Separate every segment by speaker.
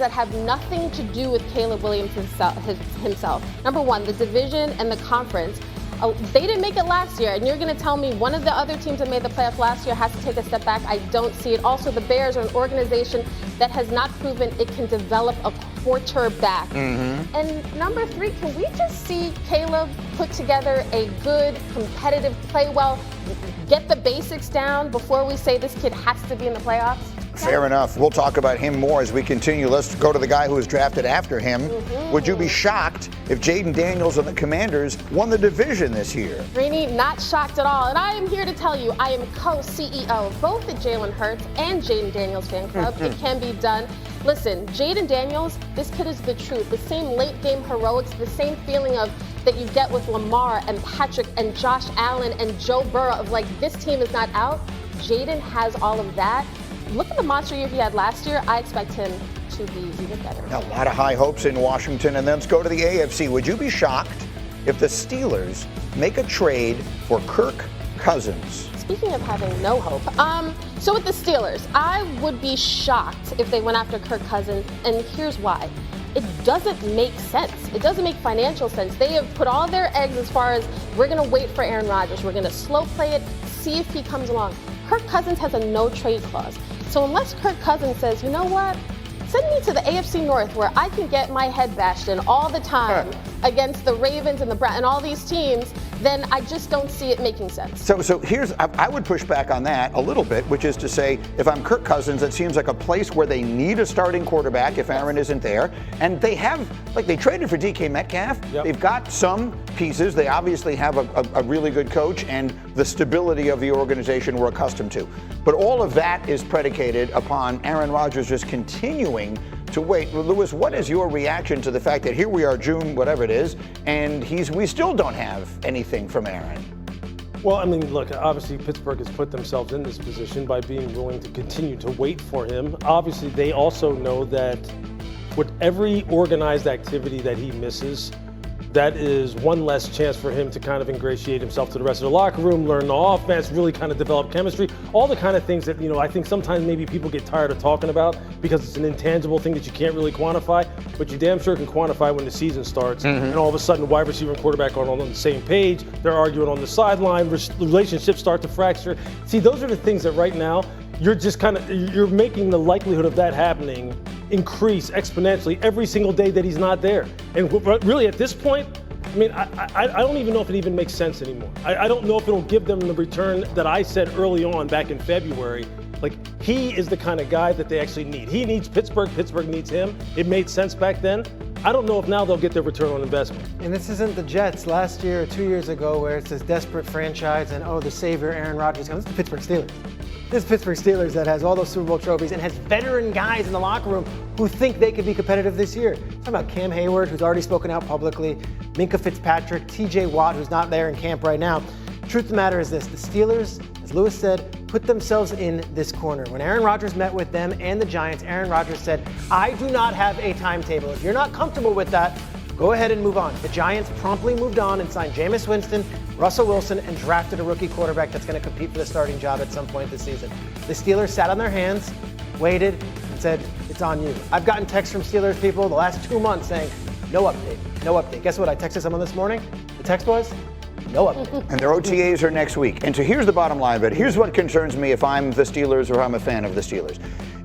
Speaker 1: that have nothing to do with Caleb Williams himself. Number one, the division and the conference. They didn't make it last year, and you're going to tell me one of the other teams that made the playoffs last year has to take a step back? I don't see it. Also, the Bears are an organization that has not proven it can develop a quarterback.
Speaker 2: Mm-hmm.
Speaker 1: And number three, can we just see Caleb put together a good, competitive, play well, get the basics down before we say this kid has to be in the playoffs?
Speaker 2: Fair enough. We'll talk about him more as we continue. Let's go to the guy who was drafted after him. Mm-hmm. Would you be shocked if Jayden Daniels and the Commanders won the division this year?
Speaker 1: Greeny, not shocked at all. And I am here to tell you, I am co-CEO of both the Jalen Hurts and Jayden Daniels fan club. It can be done. Listen, Jayden Daniels, this kid is the truth. The same late game heroics, the same feeling of that you get with Lamar and Patrick and Josh Allen and Joe Burrow of like, this team is not out. Jayden has all of that. Look at the monster year he had last year. I expect him to be even better.
Speaker 2: A lot of high hopes in Washington. And then let's go to the AFC. Would you be shocked if the Steelers make a trade for Kirk Cousins?
Speaker 1: Speaking of having no hope, so with the Steelers, I would be shocked if they went after Kirk Cousins, and here's why. It doesn't make sense. It doesn't make financial sense. They have put all their eggs as far as we're going to wait for Aaron Rodgers. We're going to slow play it, see if he comes along. Kirk Cousins has a no trade clause. So unless Kirk Cousins says, you know what, send me to the AFC North where I can get my head bashed in all the time against the Ravens and the Browns and all these teams, then I just don't see it making sense.
Speaker 2: So here's, I would push back on that a little bit, which is to say, if I'm Kirk Cousins, it seems like a place where they need a starting quarterback if Aaron isn't there. And they have, like they traded for DK Metcalf. Yep. They've got some pieces. They obviously have a really good coach and the stability of the organization we're accustomed to. But all of that is predicated upon Aaron Rodgers just continuing to wait. Lewis, what is your reaction to the fact that here we are, June, whatever it is, and we still don't have anything from Aaron?
Speaker 3: Well, I mean, look, obviously Pittsburgh has put themselves in this position by being willing to continue to wait for him. Obviously, they also know that with every organized activity that he misses, that is one less chance for him to kind of ingratiate himself to the rest of the locker room, learn the offense, really kind of develop chemistry, all the kind of things that, I think sometimes maybe people get tired of talking about because it's an intangible thing that you can't really quantify, but you damn sure can quantify when the season starts. Mm-hmm. And all of a sudden, wide receiver and quarterback are on the same page. They're arguing on the sideline. Relationships start to fracture. See, those are the things that right now, you're making the likelihood of that happening increase exponentially every single day that he's not there. And really at this point, I mean, I don't even know if it even makes sense anymore. I don't know if it'll give them the return that I said early on back in February. Like, he is the kind of guy that they actually need. He needs Pittsburgh. Pittsburgh needs him. It made sense back then. I don't know if now they'll get their return on investment.
Speaker 4: And this isn't the Jets last year or 2 years ago where it's this desperate franchise and, the savior Aaron Rodgers comes. This is the Pittsburgh Steelers. This is Pittsburgh Steelers that has all those Super Bowl trophies and has veteran guys in the locker room who think they could be competitive this year. Talking about Cam Hayward, who's already spoken out publicly, Minka Fitzpatrick, TJ Watt, who's not there in camp right now. Truth of the matter is this, the Steelers, as Lewis said, put themselves in this corner. When Aaron Rodgers met with them and the Giants, Aaron Rodgers said, I do not have a timetable. If you're not comfortable with that, go ahead and move on. The Giants promptly moved on and signed Jameis Winston, Russell Wilson, and drafted a rookie quarterback that's going to compete for the starting job at some point this season. The Steelers sat on their hands, waited, and said, it's on you. I've gotten texts from Steelers people the last 2 months saying, no update, no update. Guess what? I texted someone this morning. The text was, no update.
Speaker 2: And their OTAs are next week. And so here's the bottom line, but here's what concerns me if I'm the Steelers or I'm a fan of the Steelers.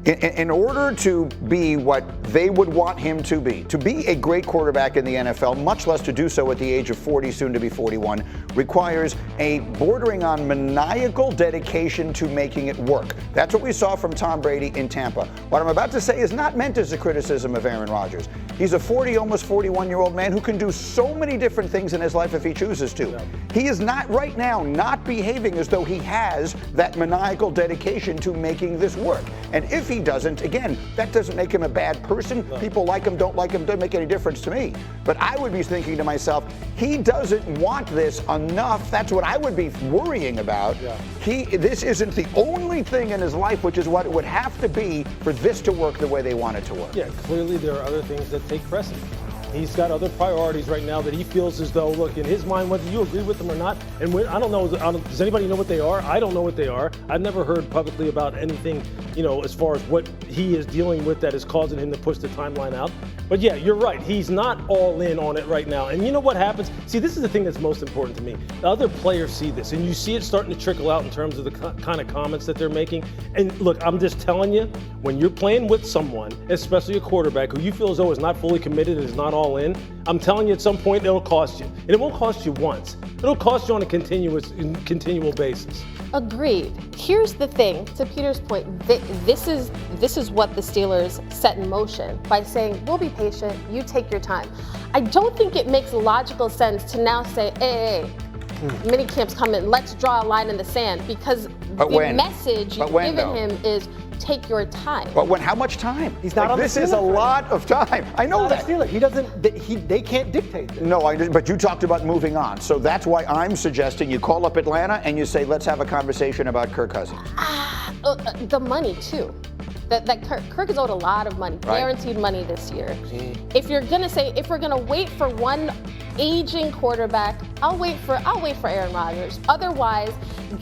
Speaker 2: In order to be what they would want him to be a great quarterback in the NFL, much less to do so at the age of 40, soon to be 41, requires a bordering on maniacal dedication to making it work. That's what we saw from Tom Brady in Tampa. What I'm about to say is not meant as a criticism of Aaron Rodgers. He's a 40, almost 41-year-old man who can do so many different things in his life if he chooses to. Yeah. He is not right now not behaving as though he has that maniacal dedication to making this work. And if he doesn't, again, that doesn't make him a bad person. No. People like him, don't like him, doesn't make any difference to me. But I would be thinking to myself, he doesn't want this enough. That's what I would be worrying about. Yeah. This isn't the only thing in his life, which is what it would have to be for this to work the way they want it to work.
Speaker 3: Yeah, clearly there are other things that take precedence. He's got other priorities right now that he feels as though, look, in his mind, whether you agree with them or not, and I don't know, does anybody know what they are? I don't know what they are. I've never heard publicly about anything, as far as what he is dealing with that is causing him to push the timeline out. But yeah, you're right. He's not all in on it right now. And you know what happens? See, this is the thing that's most important to me. The other players see this, and you see it starting to trickle out in terms of the kind of comments that they're making. And look, I'm just telling you, when you're playing with someone, especially a quarterback who you feel as though is not fully committed and is not all in, I'm telling you at some point it'll cost you. And it won't cost you once. It'll cost you on a continual basis.
Speaker 1: Agreed. Here's the thing, to Peter's point, this is what the Steelers set in motion by saying, we'll be patient, you take your time. I don't think it makes logical sense to now say, hey, mini camp's coming, let's draw a line in the sand, because message you've given him is take your time.
Speaker 2: But when? How much time?
Speaker 4: He's not on the
Speaker 2: This is a lot of time. I know that.
Speaker 4: He doesn't. They can't dictate this.
Speaker 2: No, I didn't. But you talked about moving on, so that's why I'm suggesting you call up Atlanta and you say, let's have a conversation about Kirk Cousins.
Speaker 1: The money too. That Kirk is owed a lot of money, guaranteed money this year. If you're gonna wait for one aging quarterback, I'll wait for Aaron Rodgers. Otherwise,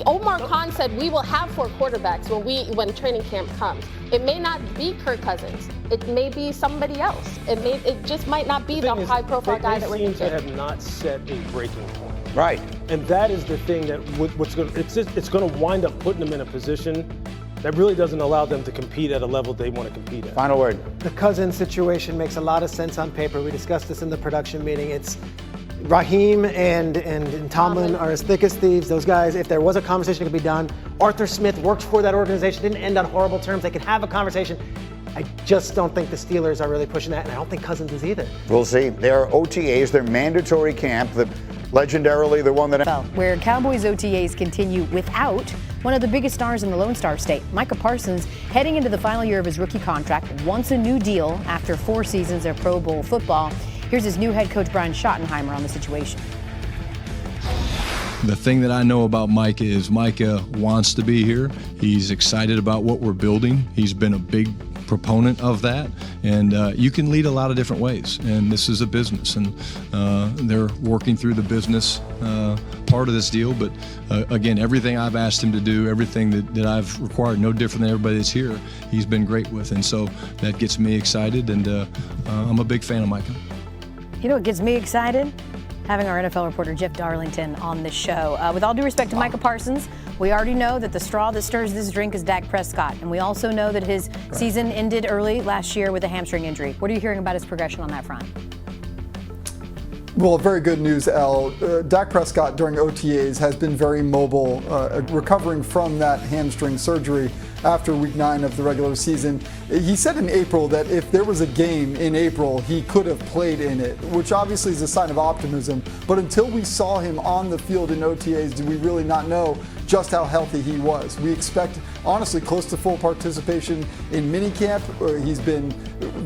Speaker 1: Omar Khan said we will have 4 quarterbacks when training camp comes. It may not be Kirk Cousins. It may be somebody else. It just might not be the high-profile guy that we're
Speaker 3: thinking. They seem to have not set a breaking point.
Speaker 2: Right.
Speaker 3: And that is the thing that it's going to wind up putting them in a position that really doesn't allow them to compete at a level they want to compete at.
Speaker 2: Final word.
Speaker 4: The Cousins situation makes a lot of sense on paper. We discussed this in the production meeting. It's Raheem and Tomlin are as thick as thieves. Those guys, if there was a conversation that could be done, Arthur Smith worked for that organization, didn't end on horrible terms. They could have a conversation. I just don't think the Steelers are really pushing that, and I don't think Cousins is either.
Speaker 2: We'll see. Their OTAs, their mandatory camp, legendarily the one that...
Speaker 5: Where Cowboys OTAs continue without one of the biggest stars in the Lone Star State. Micah Parsons, heading into the final year of his rookie contract, wants a new deal after 4 seasons of Pro Bowl football. Here's his new head coach, Brian Schottenheimer, on the situation.
Speaker 6: The thing that I know about Micah is Micah wants to be here. He's excited about what we're building. He's been a big proponent of that, and you can lead a lot of different ways, and this is a business, and they're working through the business part of this deal, but again, everything I've asked him to do, everything that I've required, no different than everybody that's here, he's been great with, and so that gets me excited, and I'm a big fan of Micah.
Speaker 5: You know what gets me excited? Having our NFL reporter Jeff Darlington on the show. With all due respect to Micah Parsons, we already know that the straw that stirs this drink is Dak Prescott, and we also know that his season ended early last year with a hamstring injury. What are you hearing about his progression on that front?
Speaker 7: Well, very good news, Elle. Dak Prescott during OTAs has been very mobile, recovering from that hamstring surgery after week 9 of the regular season. He said in April that if there was a game in April, he could have played in it, which obviously is a sign of optimism. But until we saw him on the field in OTAs, did we really not know just how healthy he was. We expect, honestly, close to full participation in minicamp. He's been,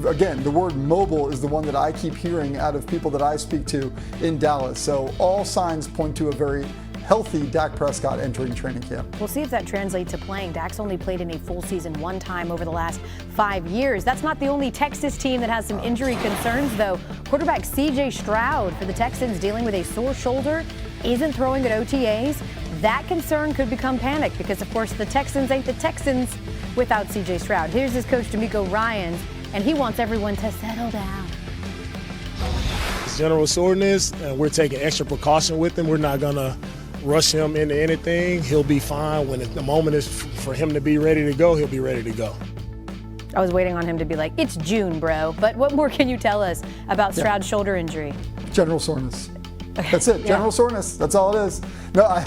Speaker 7: again, the word mobile is the one that I keep hearing out of people that I speak to in Dallas. So all signs point to a very healthy Dak Prescott entering training camp.
Speaker 5: We'll see if that translates to playing. Dak's only played in a full season 1 time over the last 5 years. That's not the only Texas team that has some injury concerns, though. Quarterback C.J. Stroud for the Texans, dealing with a sore shoulder, isn't throwing at OTAs. That concern could become panic because, of course, the Texans ain't the Texans without C.J. Stroud. Here's his coach, D'Amico Ryans, and he wants everyone to settle down.
Speaker 8: It's general soreness, and we're taking extra precaution with him. We're not going to rush him into anything. He'll be fine. When the moment is for him to be ready to go, he'll be ready to go.
Speaker 5: I was waiting on him to be like, it's June, bro. But what more can you tell us about Stroud's shoulder injury?
Speaker 7: General soreness. That's it. General soreness. That's all it is. No,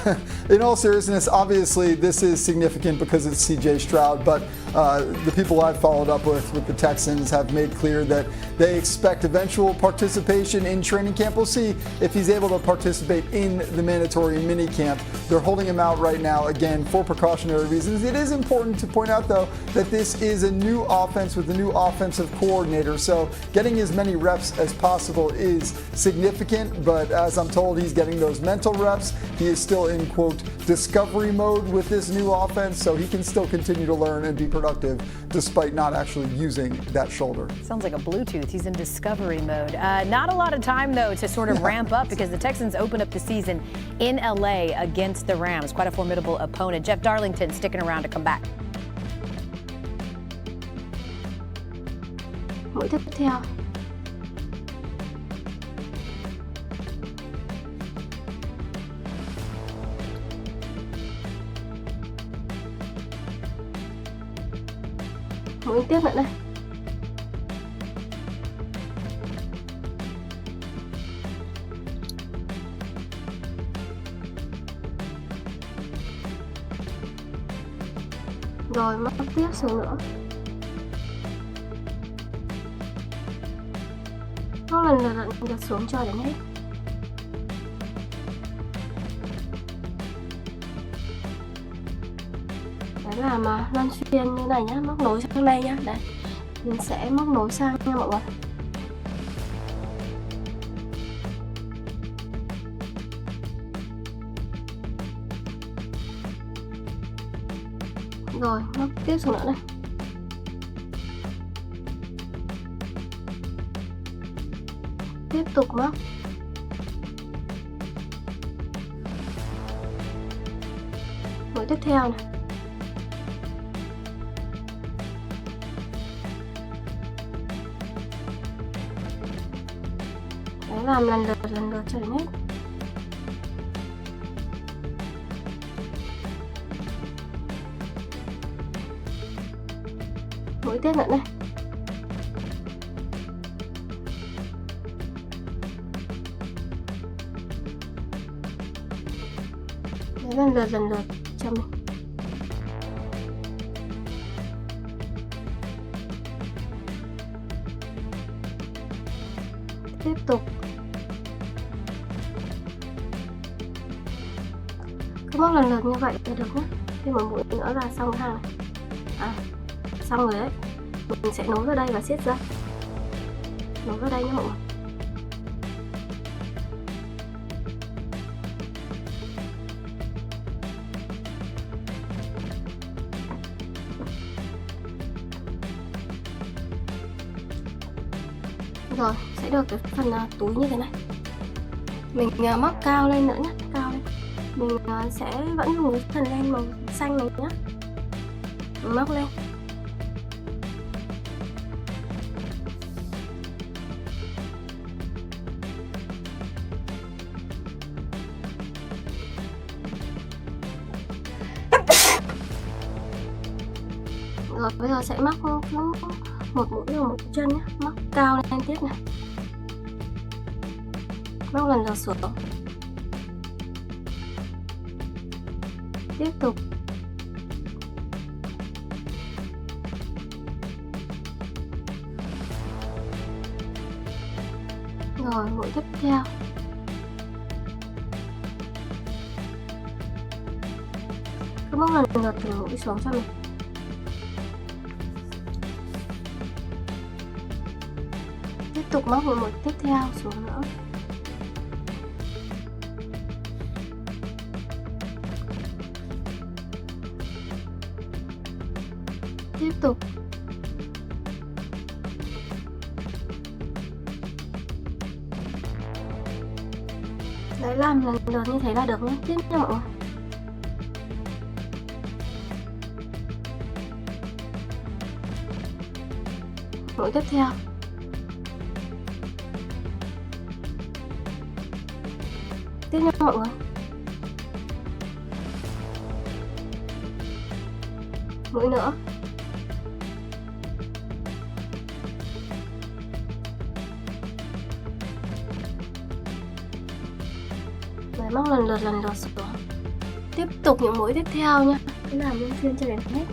Speaker 7: in all seriousness, obviously this is significant because it's C.J. Stroud, but the people I've followed up with the Texans have made clear that they expect eventual participation in training camp. We'll see if he's able to participate in the mandatory mini camp. They're holding him out right now, again, for precautionary reasons. It is important to point out, though, that this is a new offense with a new offensive coordinator, so getting as many reps as possible is significant, but as I'm told, he's getting those mental reps. He is still in, quote, discovery mode with this new offense, so he can still continue to learn and be productive despite not actually using that shoulder.
Speaker 5: Sounds like a Bluetooth. He's in discovery mode. Not a lot of time, though, to sort of ramp up because the Texans open up the season in LA against the Rams. Quite a formidable opponent. Jeff Darlington sticking around to come back.
Speaker 1: Mũi tiếp theo. Mũi tiếp nữa đây. Rồi móc tiếp xuống nữa. Nó lần lượt giật xuống cho đến hết. Đấy là mà luân phiên như này nhá, móc nối sang đây nhá. Đấy, mình sẽ móc nối sang nha mọi người. Rồi móc tiếp xuống nữa đây. Tiếp tục móc. Mũi tiếp theo này. Đấy, làm lần lượt cho đến hết. Mũi tiếp nữa này. Đấy, lần lượt cho mình. Tiếp tục. Cứ móc lần lượt như vậy là được nhé. Thêm một mũi nữa là xong hàng này. Xong rồi đấy. Mình sẽ nối vào đây và siết dây. Nối vào đây nhé mọi người. Rồi, sẽ được cái phần túi như thế này. Mình móc cao lên nữa nhé, cao lên. Mình sẽ vẫn dùng cái phần len màu xanh này nhé. Mình móc lên. Rồi, bây giờ sẽ móc một mũi vào một chân nhé, móc cao lên tiếp này, móc lần lượt xuống, tiếp tục, rồi mũi tiếp theo, cứ móc lần lượt từ mũi xuống cho mình. Tiếp tục móc một mũi tiếp theo xuống nữa. Tiếp tục. Đấy, làm lần lượt như thế là được nhé. Tiếp nha mọi người. Mũi tiếp theo. Tiếp nha mọi người. Mũi nữa. Rồi móc lần lượt xuống. Tiếp tục những mũi tiếp theo nha. Cứ làm luân phiên cho đến hết.